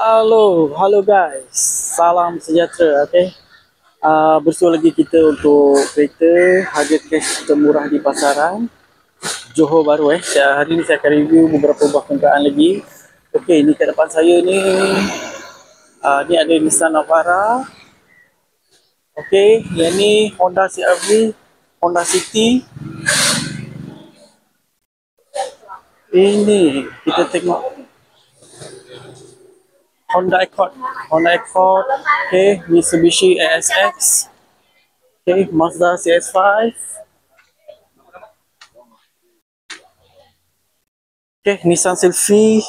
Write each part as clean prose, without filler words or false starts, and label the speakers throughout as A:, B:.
A: Halo guys, salam sejahtera. Bersua lagi kita untuk kereta harga cash termurah di pasaran Johor Bahru. Hari ni saya akan review beberapa buah kenderaan lagi. Ni kat depan saya ni, ni ada Nissan Navara. Yang ni Honda CR-V, Honda City. Ini kita tengok Honda Accord, Mitsubishi ASX, Mazda CX-5, Nissan Sylphy,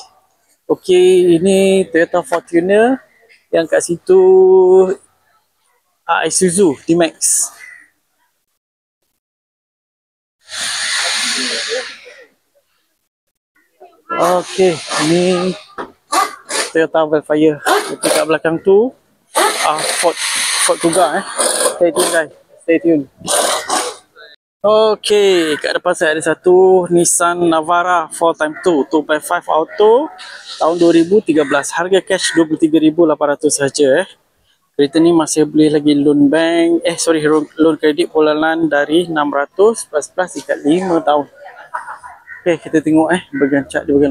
A: ini Toyota Fortuner, yang kat situ Isuzu D-Max. Ini Toyota Velfire. Kat belakang tu Ford Kuga. Stay tune. Kat depan saya ada satu Nissan Navara 4x2 2.5 auto tahun 2013. Harga cash 23,800 saja. Kereta ni masih boleh lagi loan bank, loan kredit bulanan dari 600 plus ikat 5 tahun. Kita tengok bahagian cat di bahagian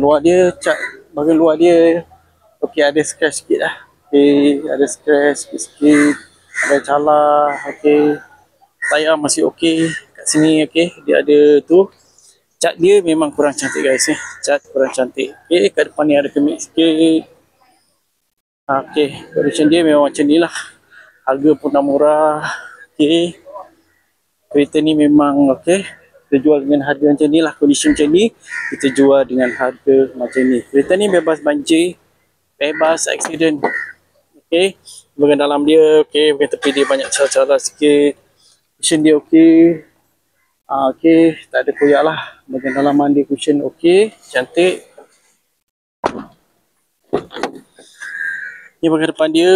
A: luar dia. Ada scratch sikit lah. Ada scratch sikit, ada calar. Tayar masih kat sini. Dia ada tu. Cat dia memang kurang cantik guys. Cat kurang cantik. Kat depan ni ada kemik sikit. Condition dia memang macam ni lah. Harga pun dah murah. Kereta ni memang kita jual dengan harga macam ni lah. Condition macam ni kita jual dengan harga macam ni. Kereta ni bebas banjir, bebas accident. Bahagian dalam dia bahagian tepi dia banyak calar-calar sikit. Cushion dia tak ada koyak lah. Bahagian dalaman dia cushion cantik. Ni bahagian depan dia.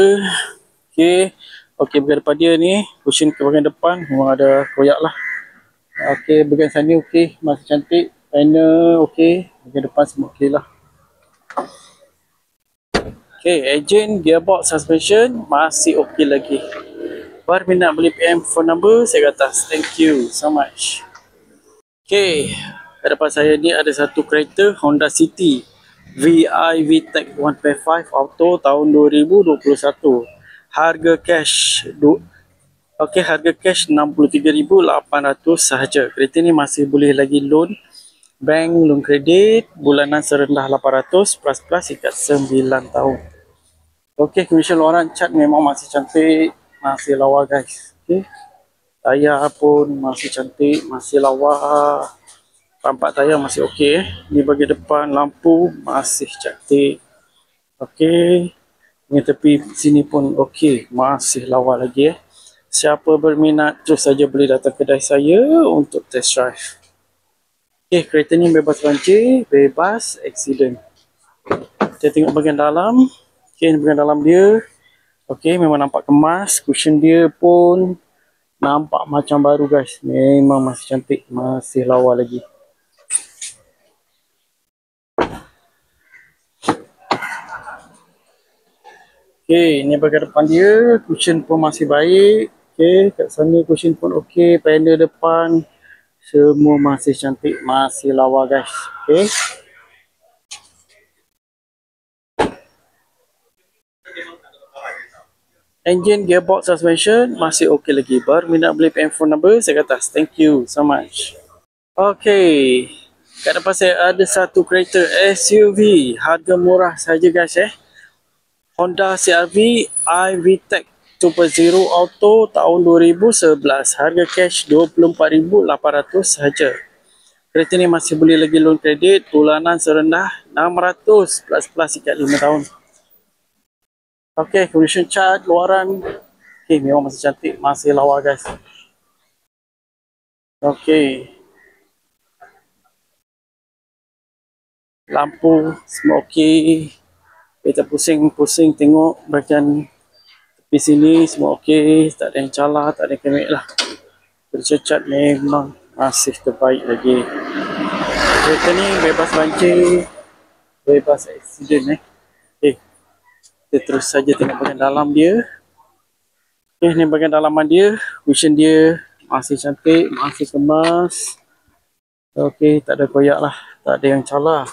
A: Bahagian depan dia ni cushion ke bahagian depan memang ada koyak lah. Bahagian sana masih cantik. Panel bahagian depan semua lah. Engine, gearbox, suspension masih lagi. Berminat boleh PM phone number saya kat atas. Thank you so much. Kat depan saya ni ada satu kereta Honda City VI VTEC 1.5 auto tahun 2021. Harga cash harga cash 63,800 sahaja. Kereta ni masih boleh lagi loan bank, loan kredit bulanan serendah 800 plus ikat 9 tahun. Condition luaran cat memang masih cantik, masih lawa guys. Tayar pun masih cantik, masih lawa. Rampak tayar masih Di bahagian depan lampu masih cantik. Ni tepi sini pun masih lawa lagi. Siapa berminat terus saja boleh datang kedai saya untuk test drive. Kereta ni bebas banjir, bebas accident. Kita tengok bahagian dalam. Bahagian dalam dia memang nampak kemas. Cushion dia pun nampak macam baru guys. Memang masih cantik, masih lawa lagi. Ni bahagian depan dia. Cushion pun masih baik. Kat sana cushion pun panel depan semua masih cantik, masih lawa guys. Engine, gearbox, suspension masih lagi. Berminat boleh PM phone number saya kat atas. Thank you so much. Kat depan saya ada satu kereta SUV harga murah saja guys. Honda CR-V i VTEC 2.0 auto tahun 2011. Harga cash 24,800 sahaja. Kereta ni masih boleh lagi loan kredit bulanan serendah 600 plus ikat 5 tahun. Condition cat luaran memang masih cantik, masih lawa guys. Lampu semua kita pusing tengok bahagian tepi sini semua tak ada yang calar, tak ada yang kemik lah. Cat memang masih terbaik lagi. Kereta ni bebas banjir, bebas accident kita terus saja tengok bahagian dalam dia. Okay, ni bahagian dalaman dia. Cushion dia masih cantik, masih kemas. Okay, tak ada koyak lah, tak ada yang calar.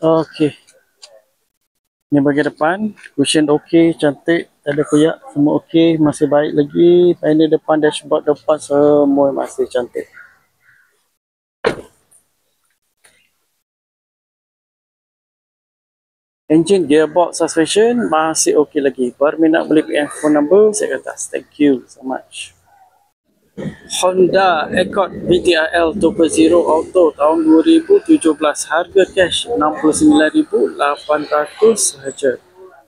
A: Okay, ni bahagian depan. Cushion okay, cantik, tak ada koyak, semua okay, masih baik lagi. Panel depan, dashboard depan semua masih cantik. Engine, gearbox, suspension masih okey lagi. Berminat boleh PM phone number saya kat atas. Thank you so much. Honda Accord VTRL 2.0 Auto tahun 2017. Harga cash 69,800 sahaja.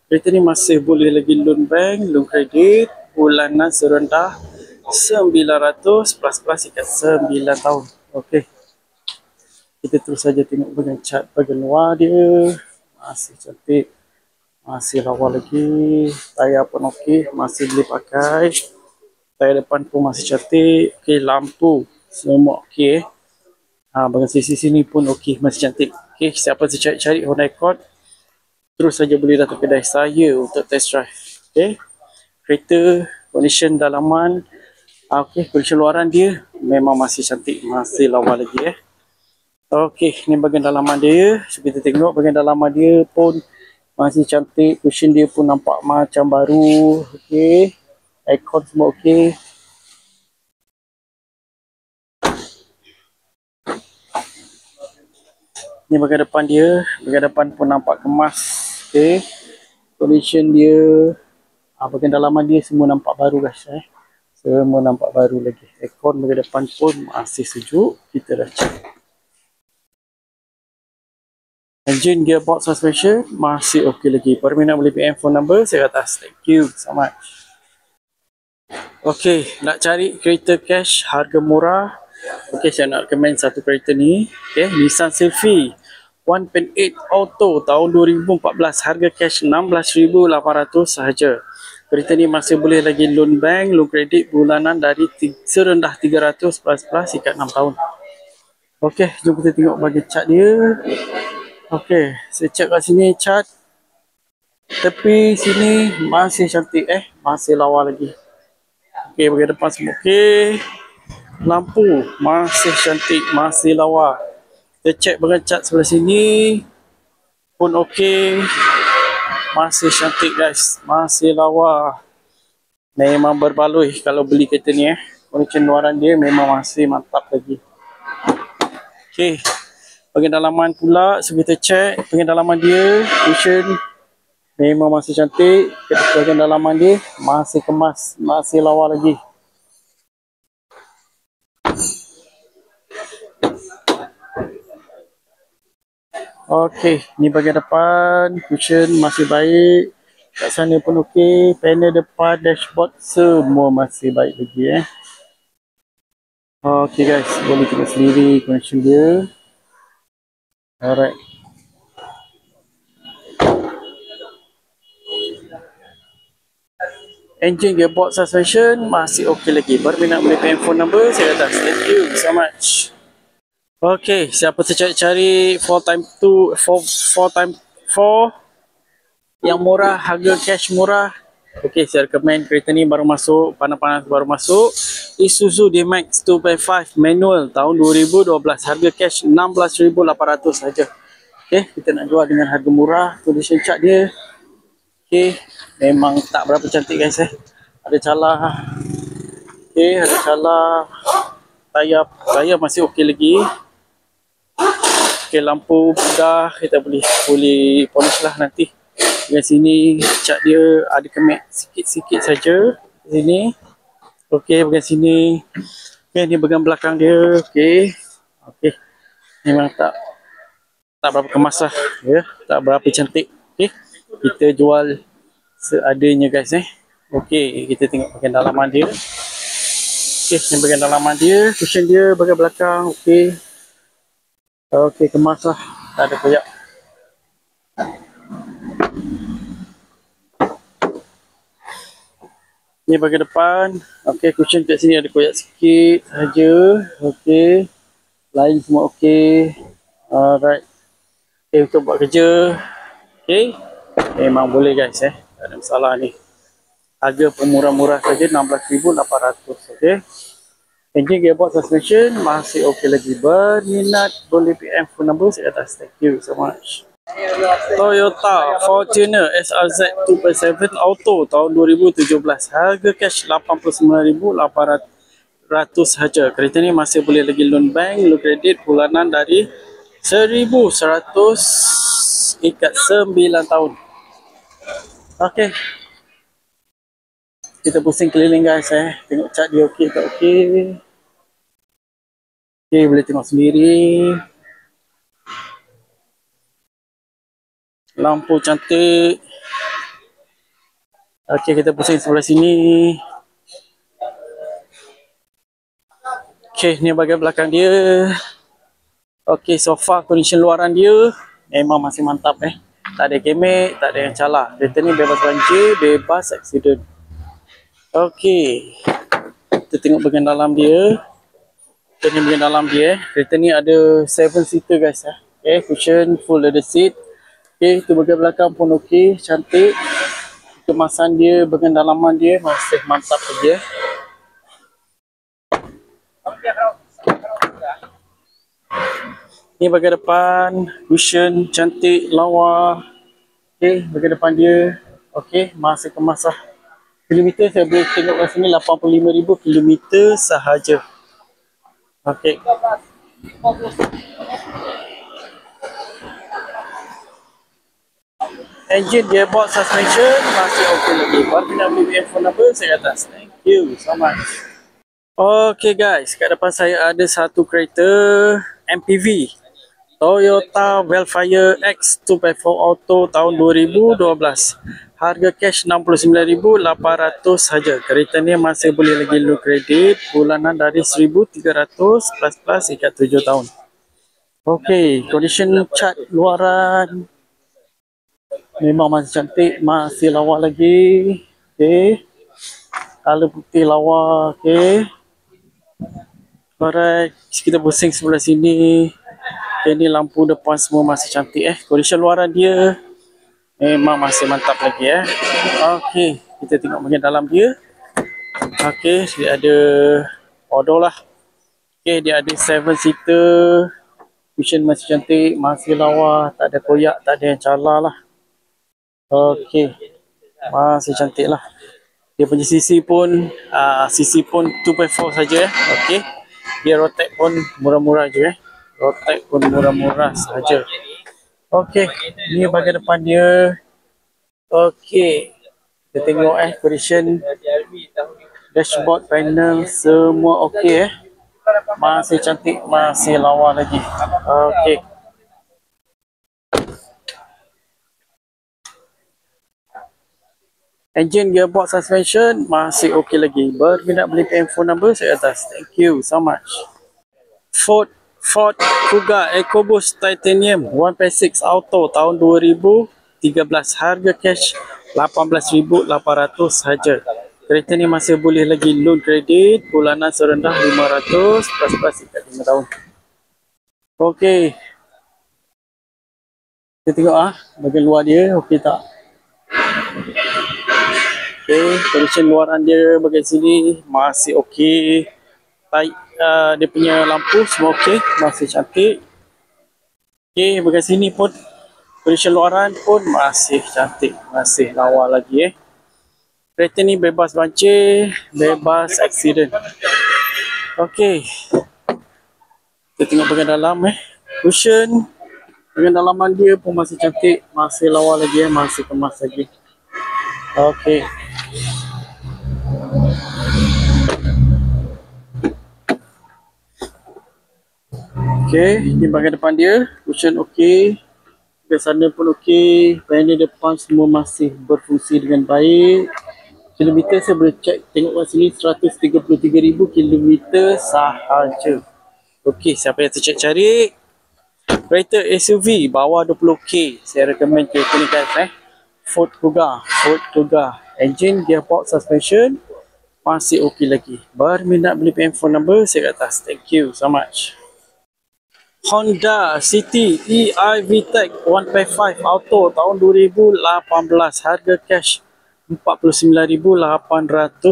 A: Kereta ni masih boleh lagi loan bank, loan kredit, bulanan serendah 900 plus ikat 9 tahun. Okey. Kita terus saja tengok bahagian cat bahagian luar dia. Masih cantik, masih lawa lagi, tayar pun okey, masih boleh pakai, tayar depan pun masih cantik, okey, lampu semua okey. Bahagian sisi sini pun okey, masih cantik. Okey, siapa cari Honda Accord, terus saja boleh datang kedai saya untuk test drive. Okey, kereta, condition dalaman, okey, condition luaran dia memang masih cantik, masih lawa lagi. Okey, ni bahagian dalaman dia. So, kita tengok bahagian dalaman dia pun masih cantik. Cushion dia pun nampak macam baru. Okey. Aircon semua okey. Ni bahagian depan dia. Bahagian depan pun nampak kemas. Okey. Condition dia. Bahagian dalaman dia semua nampak baru guys. Semua nampak baru lagi. Aircon bahagian depan pun masih sejuk. Kita dah check. Engine, gearbox, suspension masih okey lagi. Berminat boleh PM phone number saya kat atas. Thank you so much. Okey, nak cari kereta cash harga murah. Okey, saya nak recommend satu kereta ni. Okey, Nissan Sylphy 1.8 Auto tahun 2014. Harga cash 16,800 sahaja. Kereta ni masih boleh lagi loan bank, loan kredit bulanan dari serendah 300 plus ikat 6 tahun. Okey, jom kita tengok bahagian cat dia. Okey, saya check kat sini cat. Tepi sini masih cantik masih lawa lagi. Okey, bahagian depan semua okey. Lampu masih cantik, masih lawa. Kita check bahagian cat sebelah sini pun okey. Masih cantik guys, masih lawa. Memang berbaloi kalau beli kereta ni Condition luaran dia memang masih mantap lagi. Okey. Bahagian dalaman pula, so kita check bahagian dalaman dia, cushion memang masih cantik. Bahagian dalaman dia masih kemas, masih lawa lagi. Okey, ni bahagian depan, cushion masih baik. Kat sana pun okey, panel depan, dashboard semua masih baik lagi Okey guys, boleh tengok sendiri condition dia. Alright. Engine, gearbox, suspension masih okey lagi. Berminat boleh PM phone number saya atas. Thank you so much. Okey, siapa cari 4x4 yang murah, harga cash murah. Okey, saya recommend kereta ni baru masuk, panas-panas baru masuk. Isuzu D-Max 2.5 manual tahun 2012. Harga cash 16,800 saja. Okey, kita nak jual dengan harga murah. Condition cat dia okey, memang tak berapa cantik guys Ada calar. Okey, ada calar. Tayar masih okey lagi. Okey, lampu mudah, kita boleh polish lah nanti. Di sini cat dia ada kemek sikit-sikit saja di sini. Okey, bahagian sini. Okey, ni bahagian belakang dia. Okey. Okey. Memang tak berapa kemas lah tak berapa cantik. Okey, kita jual seadanya guys Okey, kita tengok bahagian dalaman dia. Okey, ni bahagian dalaman dia, cushion dia bahagian belakang okey. Okey, kemas lah, tak ada koyak. Ni bahagian depan. Okey, cushion kat sini ada koyak sikit saja. Okey, lain semua okey. Alright. Okay, untuk buat kerja. Okay. Memang boleh guys tak ada masalah ni. Harga pemurah-murah saja 16,800. Okay. Engine, gearbox, suspension masih okey lagi. Berminat boleh PM phone number saya atas. Thank you so much. Toyota Fortuner SRZ 2.7 Auto tahun 2017. Harga cash 89,800 sahaja. Kereta ni masih boleh lagi loan bank, loan kredit bulanan dari 1,100 ikat 9 tahun. Okey. Kita pusing keliling guys tengok cat dia okey tak okey. Okey, boleh tengok sendiri. Lampu cantik. Okey, kita pusing sebelah sini. Okey, ni bahagian belakang dia. Okey, sofa condition luaran dia memang masih mantap Tak ada kemek, tak ada yang calar. Kereta ni bebas banjir, bebas aksiden. Okey. Kita tengok bahagian dalam dia. Kita ni bahagian dalam dia Kereta ni ada 7 seater guys Okay, cushion, full leather seat. Okay, tu bahagian belakang pun okey, cantik. Kemasan dia, bahagian dalaman dia masih mantap lagi Ni bahagian depan, cushion, cantik, lawa. Okay, bahagian depan dia okey, masih kemas Kilometer saya boleh tengok kat sini 85,000 kilometer sahaja. Okey. Engine, gearbox, suspension masih okey lagi. Baru nak beli phone number saya atas. Thank you so much. Okay guys, kat depan saya ada satu kereta MPV Toyota Velfire X 2.4 Auto tahun 2012. Harga cash 69,800 saja. Kereta ni masih boleh lagi loan kredit bulanan dari 1,300 plus ikat 7 tahun. Okay, condition cat luaran memang masih cantik, masih lawa lagi. Okay, color putih lawa. Okay, alright, kita pusing sebelah sini. Okay, ni lampu depan semua masih cantik Condition luaran dia memang masih mantap lagi Okay, kita tengok bahagian dalam dia. Okay, dia ada odor lah. Okay, dia ada 7 seater. Cushion masih cantik, masih lawa, tak ada koyak, tak ada yang calar lah. Okay, masih cantik lah. Dia punya sisi pun 2.4 saja Okay, dia rotek pun murah-murah je Rotek pun murah-murah saja. Okey, ni bahagian depan dia. Okey, kita tengok condition dashboard, panel semua okey masih cantik, masih lawa lagi. Okey. Engine, gearbox, suspension masih okey lagi. Berminat beli PM phone number saya atas. Thank you so much. Ford Kuga EcoBoost Titanium 1.6 Auto tahun 2013. Harga cash 18,800 saja. Kereta ni masih boleh lagi loan kredit bulanan serendah 500 plus ikat 5 tahun. Okey, kita tengok bahagian luar dia okey tak. Okey, condition luaran dia bahagian sini masih okey. Dia punya lampu semua okey, masih cantik. Okey, bahagian sini pun condition luaran pun masih cantik, masih lawa lagi Kereta ni bebas banjir, bebas aksiden. Okey, kita tengok bahagian dalam cushion, bahagian dalaman dia pun masih cantik, masih lawa lagi masih kemas lagi. Okey. Okey, ni bahagian depan dia, cushion okey. Ke sana pun okey, panel depan semua masih berfungsi dengan baik. Kilometer saya boleh check, tengok kat sini 133,000 kilometer sahaja. Okey, siapa yang tercek cari kereta SUV bawah 20k, saya recommend kereta ni guys Ford Kuga. Engine, gearbox, suspension masih okey lagi. Berminat beli PM phone number saya kat atas. Thank you so much. Honda City EI VTEC 1.5 Auto tahun 2018. Harga cash 49,800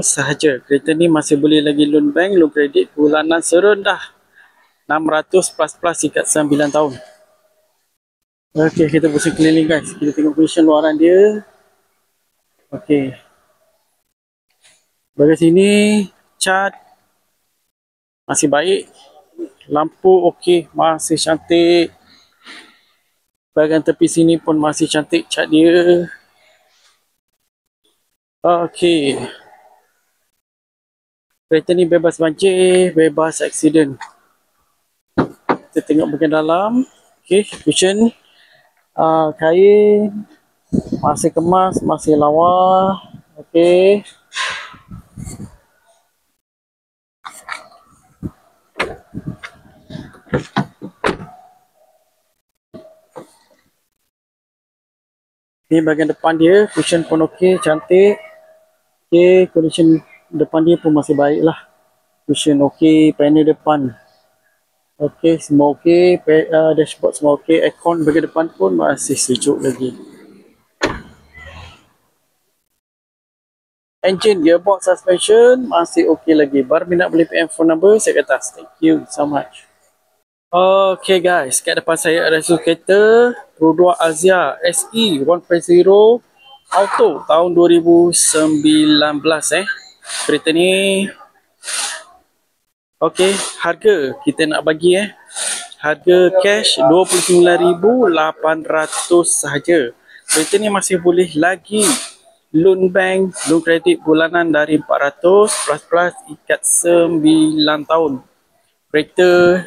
A: sahaja. Kereta ni masih boleh lagi loan bank, loan kredit bulanan serendah 600 plus ikat 9 tahun. Okey, kita pusing keliling guys. Kita tengok condition luaran dia. Okey. Bahagian sini cat masih baik. Lampu okey, masih cantik. Bahagian tepi sini pun masih cantik cat dia. Okey. Kereta ni bebas banjir, bebas aksiden. Kita tengok bahagian dalam. Okey, cushion. Kain masih kemas, masih lawa. Okey. Ni bahagian depan dia, cushion pun okey, cantik. Okey, condition depan dia pun masih baik lah. Cushion okey, panel depan okey, semua okey, dashboard semua okey, aircon bahagian depan pun masih sejuk lagi. Engine, gearbox, suspension masih okey lagi. Bar minat boleh PM phone number saya kat atas. Thank you so much. Okay guys, kat depan saya ada satu kereta Pro 2 Azia SE 1.0 Auto tahun 2019 Kereta ni okay, harga kita nak bagi harga cash 29,800 sahaja. Kereta ni masih boleh lagi loan bank, loan kredit bulanan dari 400 plus ikat 9 tahun. Kereta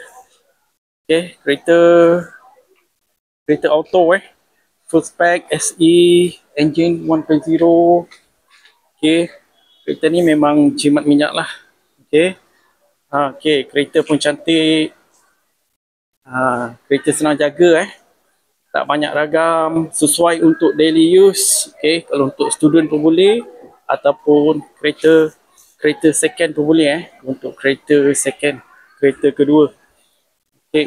A: okay, kereta auto full spec SE engine 1.0. okay, kereta ni memang jimat minyak lah. Okay, okay, kereta pun cantik. Kereta senang jaga tak banyak ragam, sesuai untuk daily use. Okay, kalau untuk student pun boleh, ataupun kereta second pun boleh untuk kereta second, kereta kedua. Okay,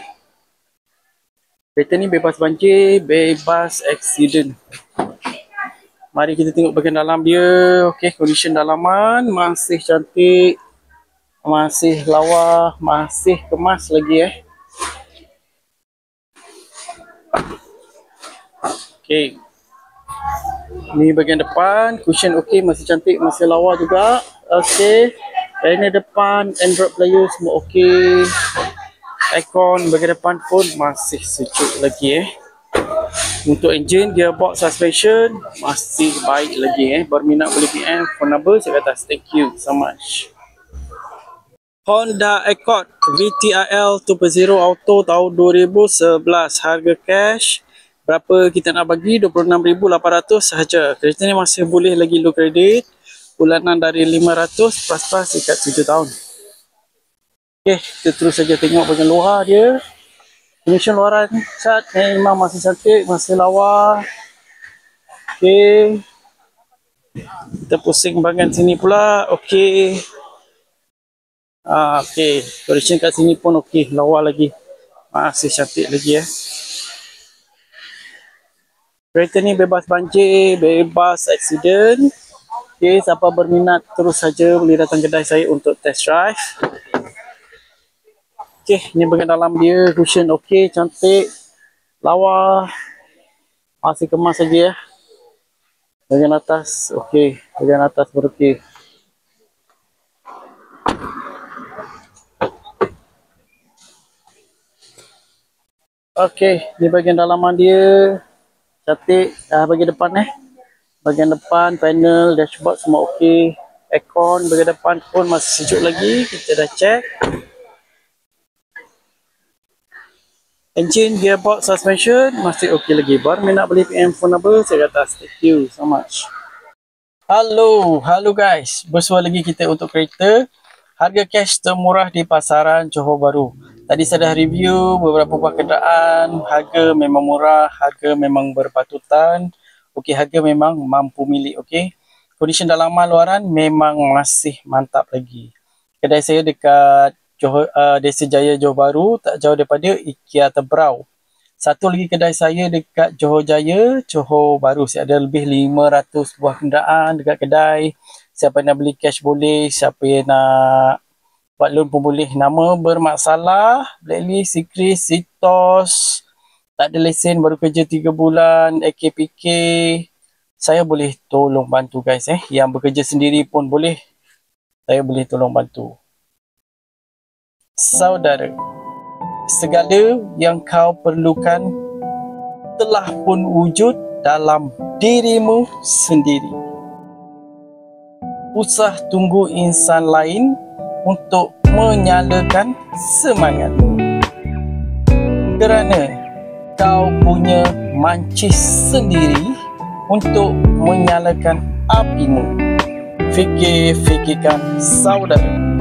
A: kereta ni bebas banjir, bebas aksiden. Mari kita tengok bahagian dalam dia. Okay, condition dalaman masih cantik, masih lawa, masih kemas lagi Okay, ni bahagian depan, cushion okey, masih cantik, masih lawa juga. Okay, panel depan, Android player semua okey. Aircon bahagian depan pun masih sejuk lagi Untuk engine, gearbox, suspension masih baik lagi Berminat boleh PM phone number saya kat atas. Thank you so much. Honda Accord VTIL 2.0 Auto tahun 2011. Harga cash berapa kita nak bagi? 26,800 sahaja. Kereta ni masih boleh lagi low credit bulanan dari 500 plus ikat 7 tahun. Okay, kita terus saja tengok bahagian luar dia. Condition luaran cat memang masih cantik, masih lawa. Okay, kita pusing bahagian sini pula. Okay, okay, condition kat sini pun okay, lawa lagi, masih cantik lagi Kereta ni bebas banjir, bebas aksiden. Okay, siapa berminat terus saja boleh datang kedai saya untuk test drive. Okay, ni bahagian dalam dia, cushion okey, cantik, lawa, masih kemas lagi Bahagian atas okey, bahagian atas berokey. Okey, ni bahagian dalaman dia, cantik. Bahagian depan bahagian depan, panel, dashboard semua okey. Aircon bahagian depan pun masih sejuk lagi, kita dah check. Engine, gearbox, suspension masih okey lagi. Bar minat boleh PM phone number saya kat atas. Thank you so much. Hello guys. Bersua lagi kita untuk kereta. Harga cash termurah di pasaran Johor Bahru. Tadi saya dah review beberapa buah kenderaan. Harga memang murah, harga memang berpatutan. Okey, harga memang mampu milik. Okey. Condition dalaman luaran memang masih mantap lagi. Kedai saya dekat Desa Jaya Johor Bahru, tak jauh daripada IKEA Tebrau. Satu lagi kedai saya dekat Johor Jaya, Johor Bahru. Saya ada lebih 500 buah kenderaan dekat kedai. Siapa nak beli cash boleh, siapa yang nak buat loan pun boleh. Nama bermasalah, blacklist, secret, sitos, tak ada lesen, baru kerja 3 bulan, AKPK. Saya boleh tolong bantu guys. Yang bekerja sendiri pun boleh. Saya boleh tolong bantu. Saudara, segala yang kau perlukan telah pun wujud dalam dirimu sendiri. Usah tunggu insan lain untuk menyalakan semangatmu. Kerana kau punya mancis sendiri untuk menyalakan apimu. Fikirkan saudara.